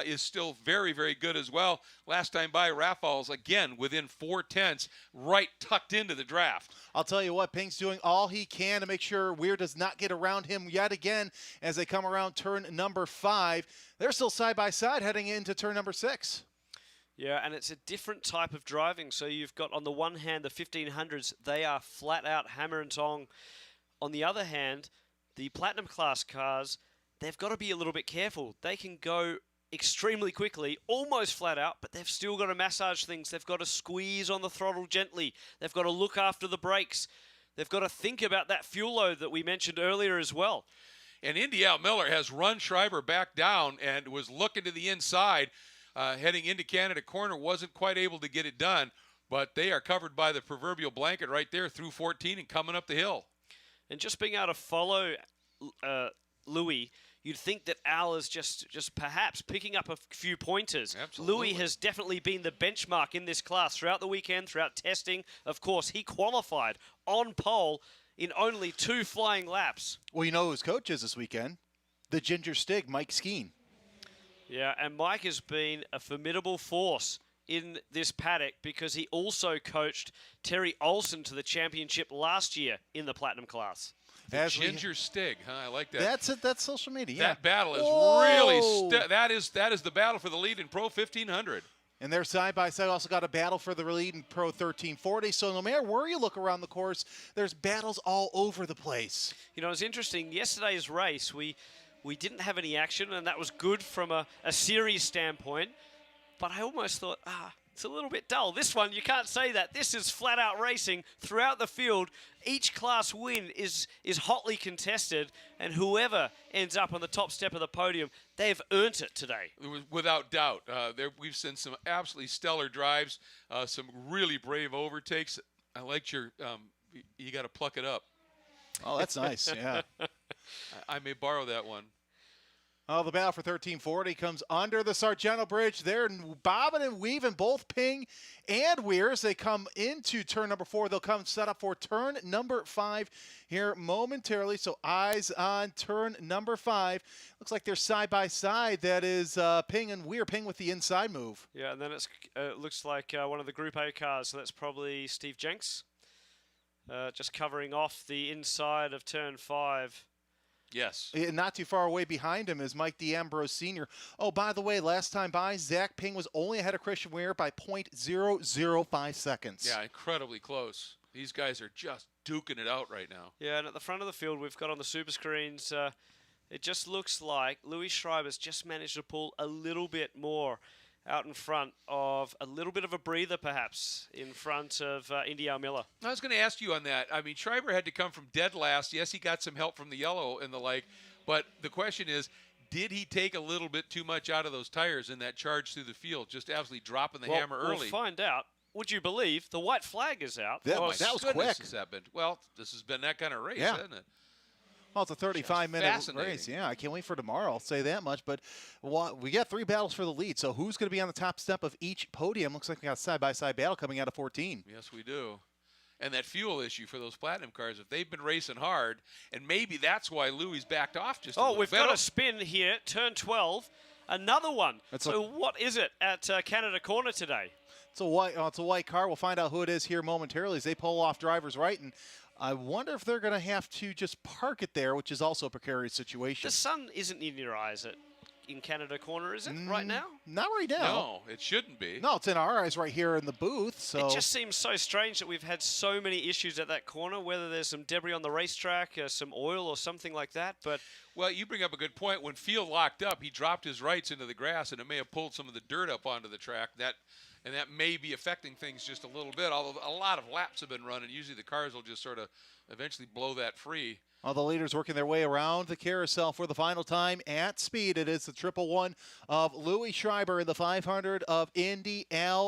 is still very, very good as well. Last time by, Raffles, again, within 0.4, right tucked into the draft. I'll tell you what, Ping's doing all he can to make sure Weir does not get around him yet again as they come around turn number 5. They're still side by side heading into turn number 6. Yeah, and it's a different type of driving. So you've got, on the one hand, the 1500s, they are flat out hammer and tong. On the other hand, the platinum class cars, they've got to be a little bit careful. They can go extremely quickly, almost flat out, but they've still got to massage things. They've got to squeeze on the throttle gently. They've got to look after the brakes. They've got to think about that fuel load that we mentioned earlier as well. And Indy Al Miller has run Schreiber back down and was looking to the inside. Heading into Canada corner, wasn't quite able to get it done, but they are covered by the proverbial blanket right there through 14 and coming up the hill. And just being able to follow Louis, you'd think that Al is just perhaps picking up a few pointers. Absolutely. Louis has definitely been the benchmark in this class throughout the weekend, throughout testing. Of course, he qualified on pole in only 2 flying laps. Well, you know who his coach is this weekend? The Ginger Stig, Mike Skeen. Yeah, and Mike has been a formidable force in this paddock because he also coached Terry Olsen to the championship last year in the platinum class. Ginger Stig, huh? I like that. That's social media. Yeah. That battle is really that is the battle for the lead in Pro 1500. And they're side by side. Also got a battle for the lead in Pro 1340. So no matter where you look around the course, there's battles all over the place. It's interesting. Yesterday's race, we didn't have any action, and that was good from a series standpoint. But I almost thought, it's a little bit dull. This one, you can't say that. This is flat-out racing throughout the field. Each class win is hotly contested, and whoever ends up on the top step of the podium, they've earned it today. Without doubt. We've seen some absolutely stellar drives, some really brave overtakes. I liked your you got to pluck it up. Oh, that's nice, yeah. I may borrow that one. Oh, the battle for 1340 comes under the Sargento Bridge. They're bobbing and weaving, both Ping and Weir as they come into turn number 4. They'll come set up for turn number 5 here momentarily. So eyes on turn number 5. Looks like they're side by side. That is Ping and Weir. Ping with the inside move. Yeah, and then it looks like one of the Group A cars. So that's probably Steve Jenks. just covering off the inside of turn 5. Yes. Not too far away behind him is Mike D'Ambrose Sr. Oh, by the way, last time by, Zach Ping was only ahead of Christian Weir by .005 seconds. Yeah, incredibly close. These guys are just duking it out right now. Yeah, and at the front of the field, we've got on the super screens, it just looks like Louis Schreiber's just managed to pull a little bit more out in front of a little bit of a breather, perhaps, in front of Indy Miller. I was going to ask you on that. I mean, Schreiber had to come from dead last. Yes, he got some help from the yellow and the like, but the question is, did he take a little bit too much out of those tires in that charge through the field, just absolutely dropping the hammer early? We'll find out. Would you believe the white flag is out? That was quick. Has that been? Well, this has been that kind of race, yeah. hasn't it? Well, it's a 35-minute race. Yeah, I can't wait for tomorrow. I'll say that much. But we got 3 battles for the lead. So who's going to be on the top step of each podium? Looks like we got a side-by-side battle coming out of 14. Yes, we do. And that fuel issue for those platinum cars, if they've been racing hard, and maybe that's why Louis backed off just a little bit. Oh, we've got a spin here, turn 12. Another one. What is it at Canada Corner today? It's a white car. We'll find out who it is here momentarily as they pull off driver's right. And I wonder if they're going to have to just park it there, which is also a precarious situation. The sun isn't in your eyes in Canada Corner, is it, right now? Not right now. No, it shouldn't be. No, it's in our eyes right here in the booth. So it just seems so strange that we've had so many issues at that corner, whether there's some debris on the racetrack, some oil or something like that. But well, you bring up a good point. When Field locked up, he dropped his rights into the grass, and it may have pulled some of the dirt up onto the track. And that may be affecting things just a little bit, although a lot of laps have been running. Usually the cars will just sort of eventually blow that free. All the leaders working their way around the carousel for the final time at speed. It is the 111 of Louis Schreiber and the 500 of Indy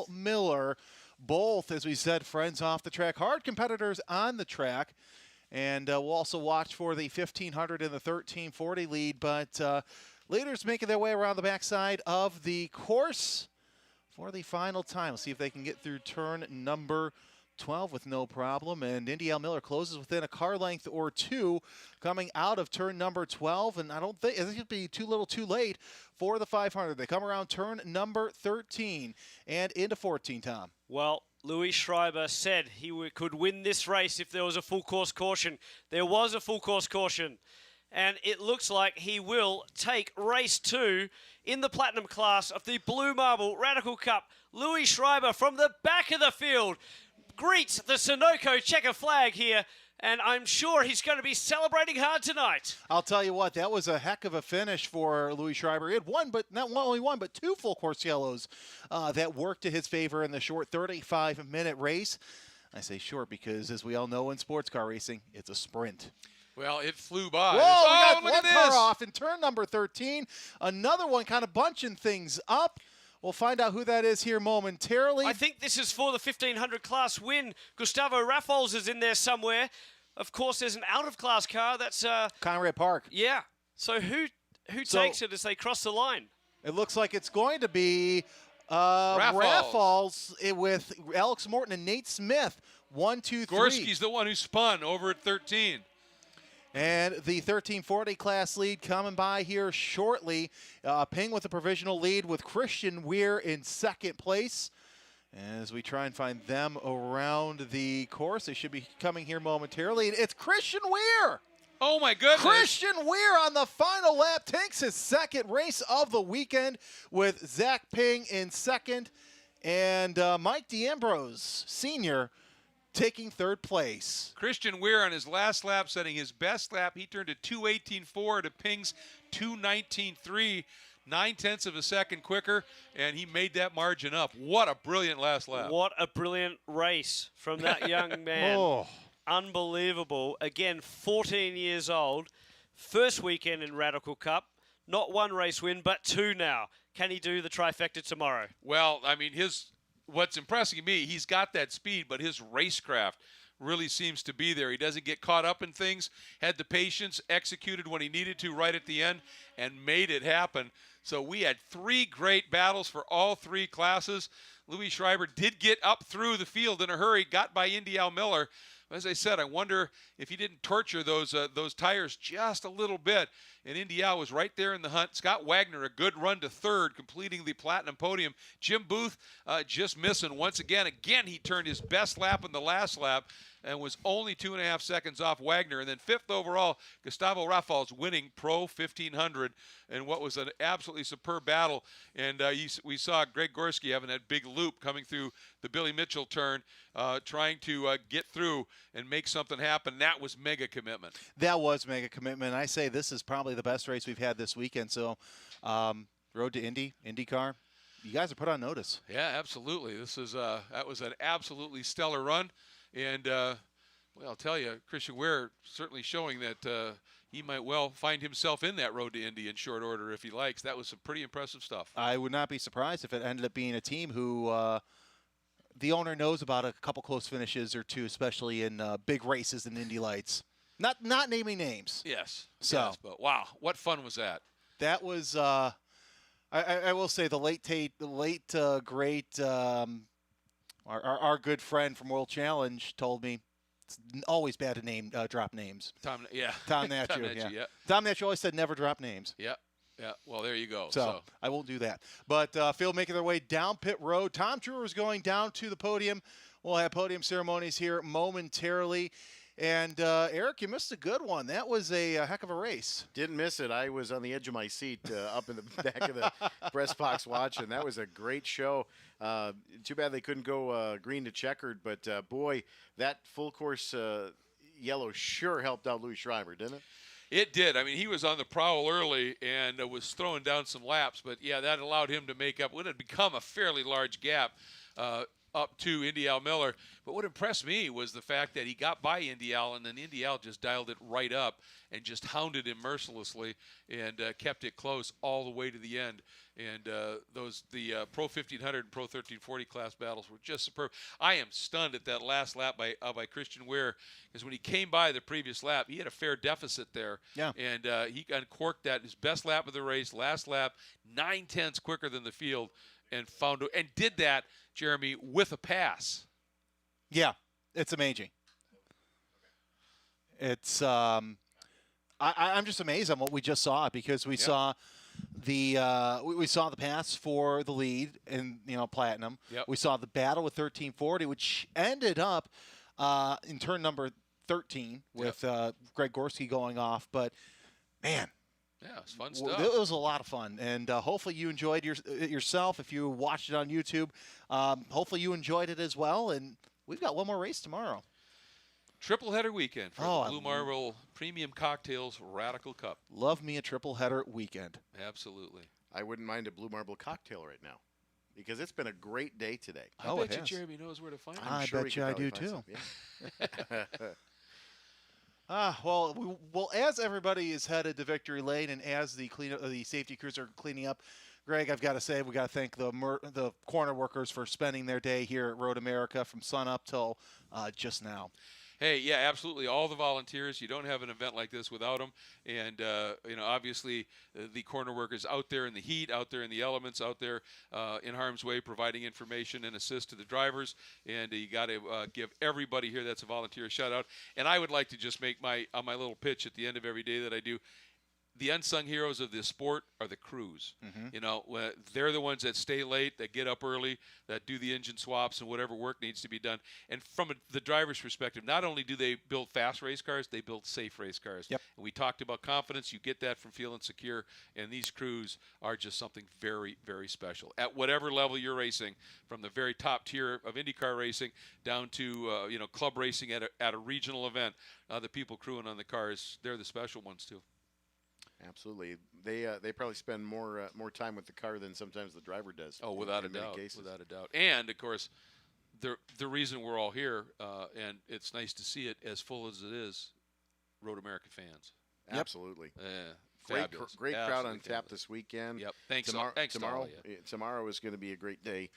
Miller. Both, as we said, friends off the track, hard competitors on the track. And we'll also watch for the 1500 and the 1340 lead. But leaders making their way around the backside of the course for the final time. We'll see if they can get through turn number 12 with no problem. And Indy Miller closes within a car length or two coming out of turn number 12. And I think it'll be too little too late for the 500. They come around turn number 13 and into 14, Tom. Well, Louis Schreiber said he could win this race if there was a full course caution. There was a full course caution. And it looks like he will take race 2 in the platinum class of the Blue Marble Radical Cup. Louis Schreiber from the back of the field greets the Sunoco checker flag here, and I'm sure he's going to be celebrating hard tonight. I'll tell you what, that was a heck of a finish for Louis Schreiber. He had not only one, but 2 full course yellows that worked to his favor in the short 35-minute race. I say short because, as we all know in sports car racing, it's a sprint. Well, it flew by. Whoa, we got one car off in turn number 13. Another one kind of bunching things up. We'll find out who that is here momentarily. I think this is for the 1500 class win. Gustavo Raffles is in there somewhere. Of course, there's an out-of-class car. That's Conrad Park. Yeah. So who takes it as they cross the line? It looks like it's going to be Raffles with Alex Morton and Nate Smith. 1, 2, 3. Gorski's the one who spun over at 13. And the 1340 class lead coming by here shortly. Ping with a provisional lead with Christian Weir in second place. As we try and find them around the course, they should be coming here momentarily. It's Christian Weir. Oh, my goodness. Christian Weir on the final lap takes his second race of the weekend with Zach Ping in second and Mike D'Ambrose, Sr., taking third place. Christian Weir on his last lap, setting his best lap. He turned a 2:18.4 to Ping's 2:19.3, 9/10 of a second quicker, and he made that margin up. What a brilliant last lap. What a brilliant race from that young man. Oh. Unbelievable. Again, 14 years old. First weekend in Radical Cup. Not 1 race win, but 2 now. Can he do the trifecta tomorrow? Well, I mean, what's impressing me, he's got that speed, but his racecraft really seems to be there. He doesn't get caught up in things, had the patience, executed when he needed to right at the end, and made it happen. So we had 3 great battles for all 3 classes. Louis Schreiber did get up through the field in a hurry, got by Indy Miller. As I said, I wonder if he didn't torture those tires just a little bit. And Indy was right there in the hunt. Scott Wagner, a good run to third, completing the platinum podium. Jim Booth just missing once again. Again, he turned his best lap in the last lap. and was only 2.5 seconds off Wagner. And then 5th overall, Gustavo Rafal's winning Pro 1500 in what was an absolutely superb battle. And we saw Greg Gorski having that big loop coming through the Billy Mitchell turn, trying to get through and make something happen. That was mega commitment. That was mega commitment. I say this is probably the best race we've had this weekend. So, Road to IndyCar, you guys are put on notice. Yeah, absolutely. That was an absolutely stellar run, and well, I'll tell you, Christian Weir certainly showing that he might well find himself in that Road to Indy in short order if he likes. That was some pretty impressive stuff. I would not be surprised if it ended up being a team who the owner knows about a couple close finishes or two, especially in big races and Indy Lights. Not naming names. Yes. So, yes, but wow, what fun was that? That was. I will say the great our good friend from World Challenge told me it's always bad to drop names. Tom Natchu, yeah. Tom Natchu always said never drop names. Yeah. Yeah, well, there you go. So I won't do that. But Phil making their way down pit road. Tom Truer is going down to the podium. We'll have podium ceremonies here momentarily. And, Eric, you missed a good one. That was a heck of a race. Didn't miss it. I was on the edge of my seat up in the back of the press box watching. That was a great show. Too bad they couldn't go green to checkered. But, boy, that full course yellow sure helped out Louis Schreiber, didn't it? It did. I mean, he was on the prowl early and was throwing down some laps. But, yeah, that allowed him to make up what had become a fairly large gap up to Indy Al Miller. But what impressed me was the fact that he got by Indy Al, and then Indy Al just dialed it right up and just hounded him mercilessly and kept it close all the way to the end. And the Pro 1500 and Pro 1340 class battles were just superb. I am stunned at that last lap by Christian Weir, because when he came by the previous lap, he had a fair deficit there. Yeah. And he uncorked that, his best lap of the race, last lap, 9/10 quicker than the field, and did that, Jeremy, with a pass. Yeah, it's amazing. It's I'm just amazed on what we just saw, because we saw the pass for the lead in Platinum. Yep. We saw the battle with 1340, which ended up in turn number 13 with Greg Gorski going off. But man. Yeah, it's fun stuff. It was a lot of fun, and hopefully you enjoyed yourself. If you watched it on YouTube, hopefully you enjoyed it as well. And we've got one more race tomorrow. Triple header weekend for the Blue Marble Premium Cocktails Radical Cup. Love me a triple header weekend. Absolutely. I wouldn't mind a Blue Marble cocktail right now, because it's been a great day today. I bet you Jeremy knows where to find it. I bet you I do too. Yeah. Well, as everybody is headed to victory lane, and as the safety crews are cleaning up, Greg, I've got to say we got to thank the corner workers for spending their day here at Road America from sun up till just now. Hey, yeah, absolutely. All the volunteers. You don't have an event like this without them. And, obviously the corner workers out there in the heat, out there in the elements, out there in harm's way, providing information and assist to the drivers. And you got to give everybody here that's a volunteer a shout out. And I would like to just make my little pitch at the end of every day that I do. The unsung heroes of this sport are the crews. Mm-hmm. They're the ones that stay late, that get up early, that do the engine swaps and whatever work needs to be done. And from the driver's perspective, not only do they build fast race cars, they build safe race cars. Yep. And we talked about confidence. You get that from feeling secure. And these crews are just something very, very special. At whatever level you're racing, from the very top tier of IndyCar racing down to club racing at a regional event, the people crewing on the cars, they're the special ones too. Absolutely. They probably spend more time with the car than sometimes the driver does. Oh, without a doubt. Without a doubt. And, of course, the reason we're all here, and it's nice to see it as full as it is, Road America fans. Yep. Absolutely. Fabulous. Great crowd on tap this weekend. Yep. Thanks tomorrow is going to be a great day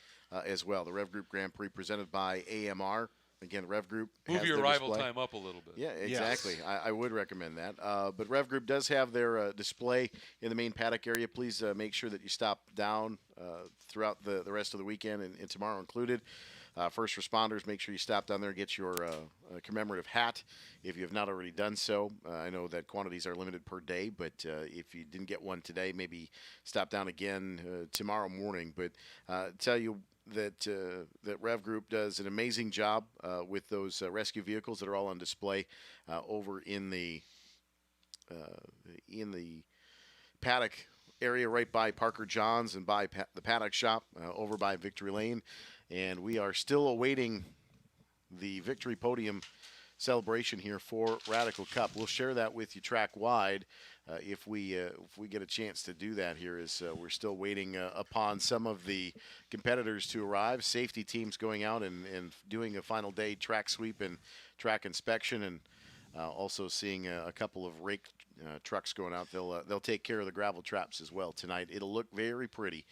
as well. The Rev Group Grand Prix presented by AMR. Again, Rev Group move has your their arrival display. time up a little bit. Yeah, exactly. Yes. I would recommend that. But Rev Group does have their display in the main paddock area. Please make sure that you stop down throughout the rest of the weekend and tomorrow included. First responders, make sure you stop down there and get your commemorative hat if you have not already done so. I know that quantities are limited per day, but if you didn't get one today, maybe stop down again tomorrow morning. But tell you, that Rev Group does an amazing job with those rescue vehicles that are all on display over in the paddock area right by Parker Johns and by the paddock shop over by Victory Lane. And we are still awaiting the Victory Podium celebration here for Radical Cup. We'll share that with you track wide if we get a chance to do that here. We're still waiting upon some of the competitors to arrive. Safety teams going out and doing a final day track sweep and track inspection, and also seeing a couple of rake trucks going out. They'll take care of the gravel traps as well tonight. It'll look very pretty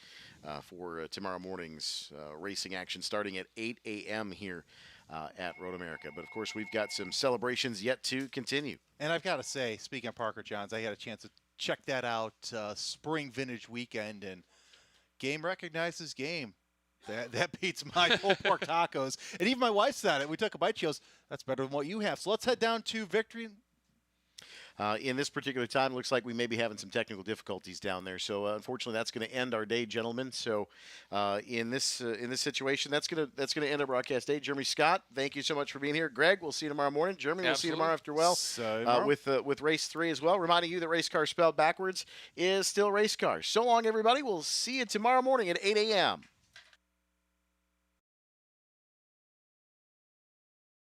for tomorrow morning's racing action starting at 8 a.m. here at Road America. But of course, we've got some celebrations yet to continue. And I've got to say, speaking of Parker Johns, I had a chance to check that out spring vintage weekend, and game recognizes game. That beats my pulled pork tacos. And even my wife said it. We took a bite. She goes, that's better than what you have. So let's head down to Victory. In this particular time, it looks like we may be having some technical difficulties down there. So unfortunately, that's going to end our day, gentlemen. So in this situation, that's going to end our broadcast day. Jeremy Scott, thank you so much for being here. Greg, we'll see you tomorrow morning. Jeremy, we'll see you tomorrow after with race 3 as well. Reminding you that race car spelled backwards is still race car. So long, everybody. We'll see you tomorrow morning at 8 a.m.